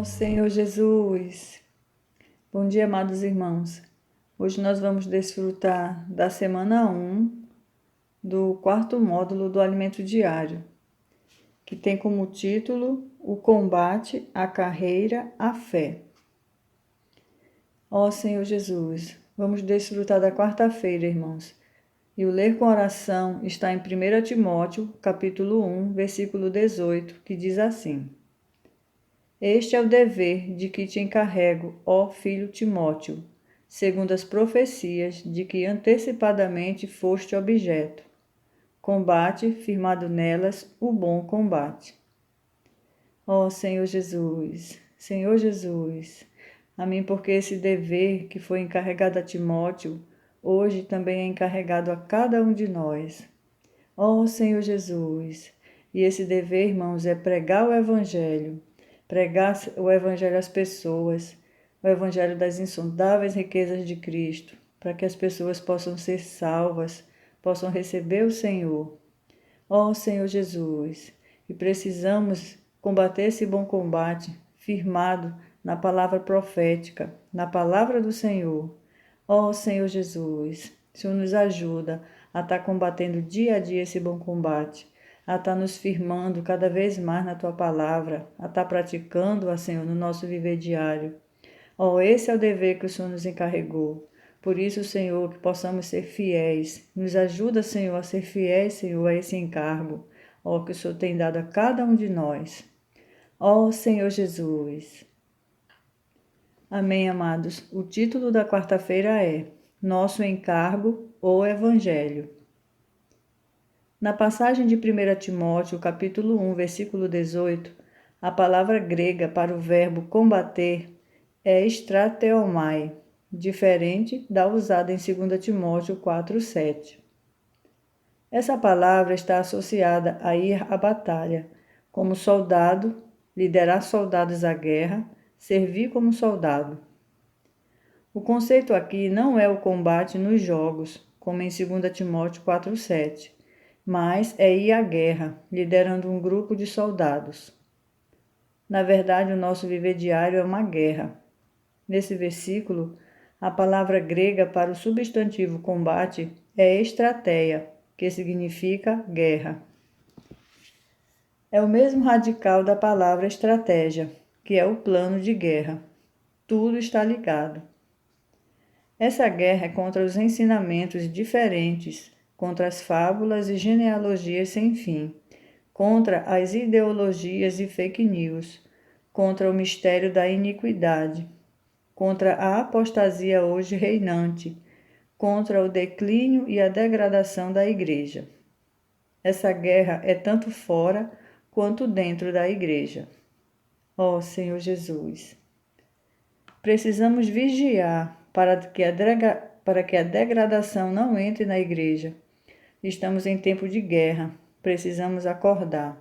Senhor Jesus. Bom dia, amados irmãos. Hoje nós vamos desfrutar da semana 1 do quarto módulo do Alimento Diário, que tem como título O Combate, a Carreira, a Fé. Ó Senhor Jesus, vamos desfrutar da quarta-feira, irmãos. E o ler com oração está em 1 Timóteo, capítulo 1, versículo 18, que diz assim: Este é o dever de que te encarrego, ó filho Timóteo, segundo as profecias de que antecipadamente foste objeto. Combate, firmado nelas, o bom combate. Ó Senhor Jesus, a mim porque esse dever que foi encarregado a Timóteo, hoje também é encarregado a cada um de nós. Ó Senhor Jesus, e esse dever, irmãos, é pregar o Evangelho às pessoas, o Evangelho das insondáveis riquezas de Cristo, para que as pessoas possam ser salvas, possam receber o Senhor. Ó Senhor Jesus, e precisamos combater esse bom combate, firmado na palavra profética, na palavra do Senhor. Ó Senhor Jesus, o Senhor nos ajuda a estar combatendo dia a dia esse bom combate, a estar nos firmando cada vez mais na Tua palavra, a estar praticando, Senhor, no nosso viver diário. Esse é o dever que o Senhor nos encarregou. Por isso, Senhor, que possamos ser fiéis. Nos ajuda, Senhor, a ser fiéis, Senhor, a esse encargo, que o Senhor tem dado a cada um de nós. Senhor Jesus. Amém, amados. O título da quarta-feira é Nosso Encargo, o Evangelho. Na passagem de 1 Timóteo, capítulo 1, versículo 18, a palavra grega para o verbo combater é strateomai, diferente da usada em 2 Timóteo 4:7. Essa palavra está associada a ir à batalha, como soldado, liderar soldados à guerra, servir como soldado. O conceito aqui não é o combate nos jogos, como em 2 Timóteo 4:7, mas é ir à guerra, liderando um grupo de soldados. Na verdade, o nosso viver diário é uma guerra. Nesse versículo, a palavra grega para o substantivo combate é estrateia, que significa guerra. É o mesmo radical da palavra estratégia, que é o plano de guerra. Tudo está ligado. Essa guerra é contra os ensinamentos diferentes, contra as fábulas e genealogias sem fim, contra as ideologias e fake news, contra o mistério da iniquidade, contra a apostasia hoje reinante, contra o declínio e a degradação da Igreja. Essa guerra é tanto fora quanto dentro da Igreja. Senhor Jesus, precisamos vigiar para que a degradação não entre na Igreja. Estamos em tempo de guerra, precisamos acordar.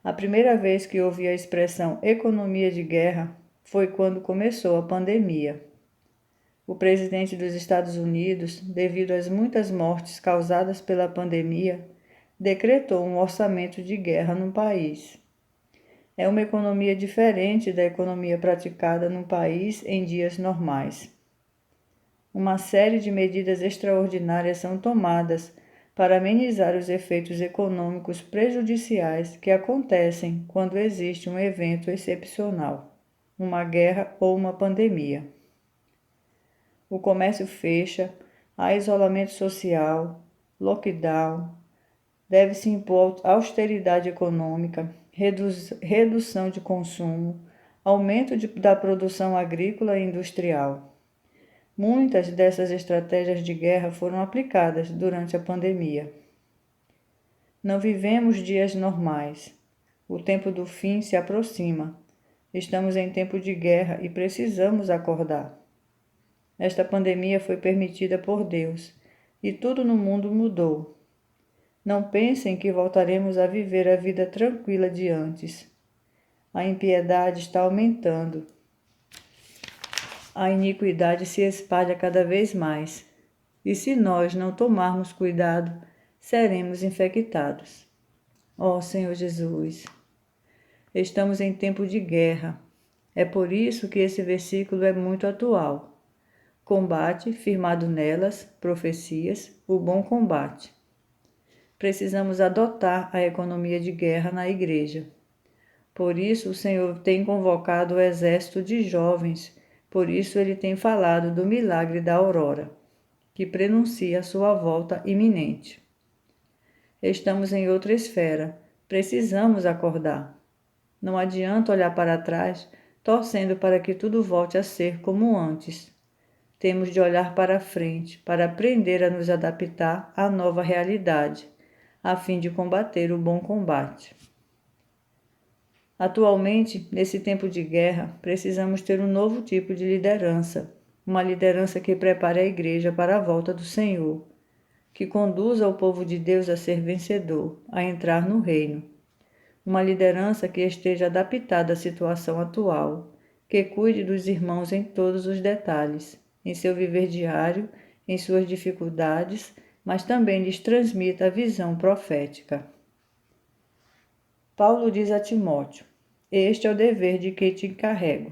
A primeira vez que ouvi a expressão economia de guerra foi quando começou a pandemia. O presidente dos Estados Unidos, devido às muitas mortes causadas pela pandemia, decretou um orçamento de guerra no país. É uma economia diferente da economia praticada no país em dias normais. Uma série de medidas extraordinárias são tomadas para amenizar os efeitos econômicos prejudiciais que acontecem quando existe um evento excepcional, uma guerra ou uma pandemia. O comércio fecha, há isolamento social, lockdown, deve-se impor austeridade econômica, redução de consumo, aumento da produção agrícola e industrial. Muitas dessas estratégias de guerra foram aplicadas durante a pandemia. Não vivemos dias normais. O tempo do fim se aproxima. Estamos em tempo de guerra e precisamos acordar. Esta pandemia foi permitida por Deus e tudo no mundo mudou. Não pensem que voltaremos a viver a vida tranquila de antes. A impiedade está aumentando. A iniquidade se espalha cada vez mais. E se nós não tomarmos cuidado, seremos infectados. Senhor Jesus, estamos em tempo de guerra. É por isso que esse versículo é muito atual. Combate, firmado nelas, profecias, o bom combate. Precisamos adotar a economia de guerra na igreja. Por isso o Senhor tem convocado o exército de jovens, por isso ele tem falado do milagre da aurora, que prenuncia a sua volta iminente. Estamos em outra esfera, precisamos acordar. Não adianta olhar para trás, torcendo para que tudo volte a ser como antes. Temos de olhar para frente, para aprender a nos adaptar à nova realidade, a fim de combater o bom combate. Atualmente, nesse tempo de guerra, precisamos ter um novo tipo de liderança, uma liderança que prepare a igreja para a volta do Senhor, que conduza o povo de Deus a ser vencedor, a entrar no reino. Uma liderança que esteja adaptada à situação atual, que cuide dos irmãos em todos os detalhes, em seu viver diário, em suas dificuldades, mas também lhes transmita a visão profética. Paulo diz a Timóteo: este é o dever de quem te encarrego.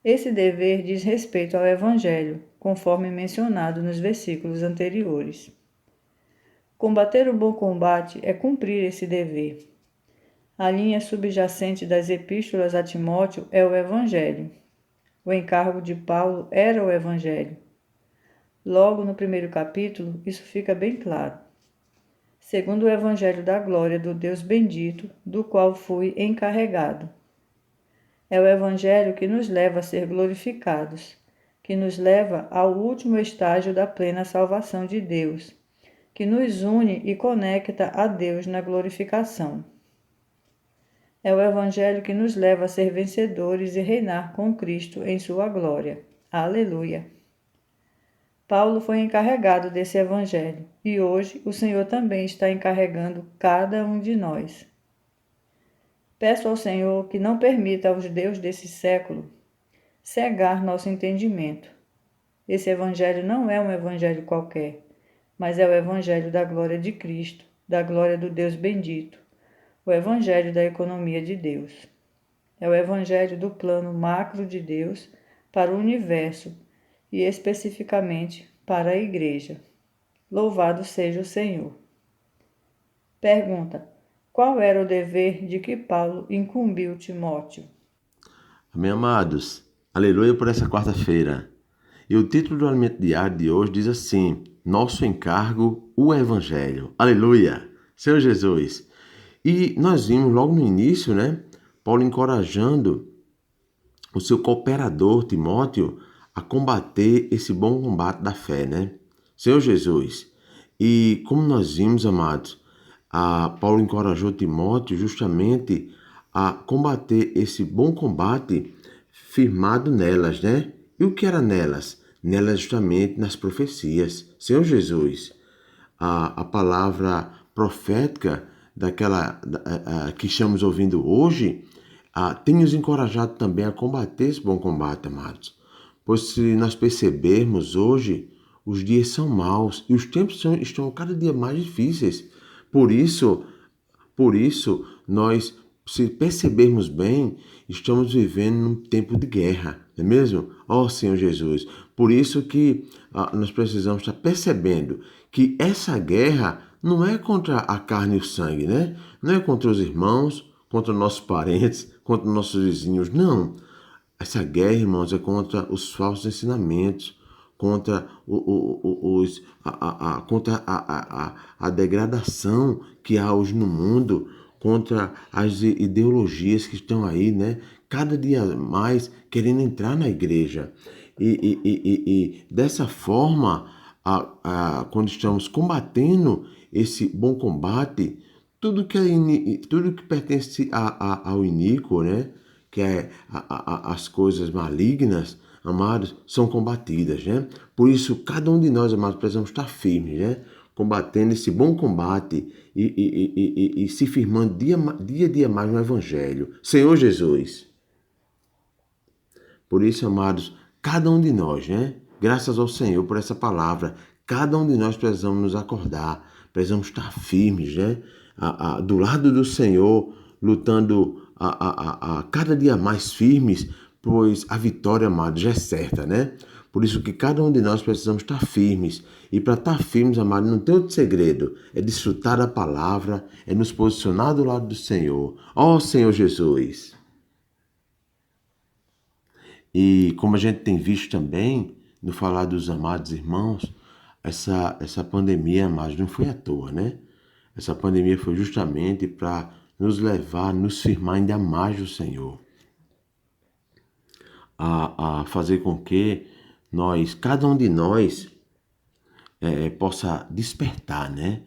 Esse dever diz respeito ao Evangelho, conforme mencionado nos versículos anteriores. Combater o bom combate é cumprir esse dever. A linha subjacente das epístolas a Timóteo é o Evangelho. O encargo de Paulo era o Evangelho. Logo no primeiro capítulo, isso fica bem claro. Segundo o Evangelho da glória do Deus bendito, do qual fui encarregado. É o Evangelho que nos leva a ser glorificados, que nos leva ao último estágio da plena salvação de Deus, que nos une e conecta a Deus na glorificação. É o Evangelho que nos leva a ser vencedores e reinar com Cristo em sua glória. Aleluia! Paulo foi encarregado desse Evangelho e hoje o Senhor também está encarregando cada um de nós. Peço ao Senhor que não permita aos deuses desse século cegar nosso entendimento. Esse Evangelho não é um Evangelho qualquer, mas é o Evangelho da glória de Cristo, da glória do Deus bendito, o Evangelho da economia de Deus. É o Evangelho do plano macro de Deus para o universo e especificamente para a Igreja. Louvado seja o Senhor. Pergunta: qual era o dever de que Paulo incumbiu Timóteo? Amém, amados. Aleluia por essa quarta-feira. E o título do alimento diário de hoje diz assim: nosso encargo, o Evangelho. Aleluia! Senhor Jesus. E nós vimos logo no início, Paulo encorajando o seu cooperador Timóteo a combater esse bom combate da fé, Senhor Jesus. E como nós vimos, amados, Paulo encorajou Timóteo justamente a combater esse bom combate firmado nelas, E o que era nelas? Nelas justamente nas profecias. Senhor Jesus, a palavra profética que estamos ouvindo hoje, tem nos encorajado também a combater esse bom combate, amados. Pois se nós percebermos hoje, os dias são maus e os tempos estão cada dia mais difíceis. Por isso, nós, se percebermos bem, estamos vivendo num tempo de guerra, não é mesmo? Ó Senhor Jesus, por isso que nós precisamos estar percebendo que essa guerra não é contra a carne e o sangue, Não é contra os irmãos, contra nossos parentes, contra nossos vizinhos, não. Essa guerra, irmãos, é contra os falsos ensinamentos, contra contra a degradação que há hoje no mundo, contra as ideologias que estão aí, cada dia mais querendo entrar na igreja. E dessa forma, quando estamos combatendo esse bom combate, tudo que pertence ao iníquo, que é as coisas malignas, amados, são combatidas, Por isso, cada um de nós, amados, precisamos estar firmes, combatendo esse bom combate e se firmando dia a dia mais no Evangelho. Senhor Jesus. Por isso, amados, cada um de nós, Graças ao Senhor por essa palavra, cada um de nós precisamos nos acordar, precisamos estar firmes, do lado do Senhor, lutando a cada dia mais firmes, pois a vitória, amados, já é certa, né? Por isso que cada um de nós precisamos estar firmes. E para estar firmes, amados, não tem outro segredo. É desfrutar da palavra, é nos posicionar do lado do Senhor. Ó Senhor Jesus! E como a gente tem visto também, no falar dos amados irmãos, essa pandemia, amados, não foi à toa, né? Essa pandemia foi justamente para nos levar, nos firmar ainda mais do Senhor. A fazer com que cada um de nós, possa despertar, né?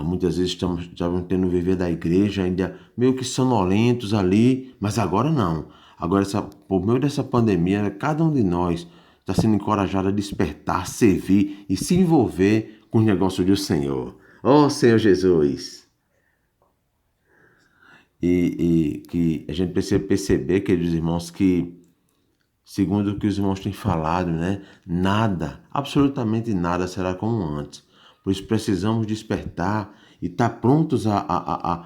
Muitas vezes estamos tendo viver da igreja ainda meio que sonolentos ali, mas agora não. Agora, por meio dessa pandemia, cada um de nós está sendo encorajado a despertar, servir e se envolver com os negócios do Senhor. Ó Senhor Jesus! E que a gente precisa perceber, queridos irmãos, que segundo o que os irmãos têm falado, né? Nada, absolutamente nada será como antes. Por isso precisamos despertar e estar prontos a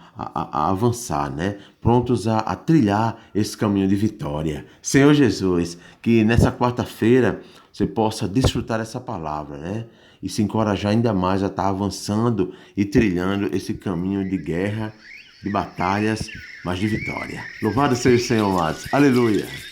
avançar, né? Prontos a trilhar esse caminho de vitória. Senhor Jesus, que nessa quarta-feira você possa desfrutar essa palavra, né? E se encorajar ainda mais a estar avançando e trilhando esse caminho de guerra, de batalhas, mas de vitória. Louvado seja o Senhor, amados. Aleluia!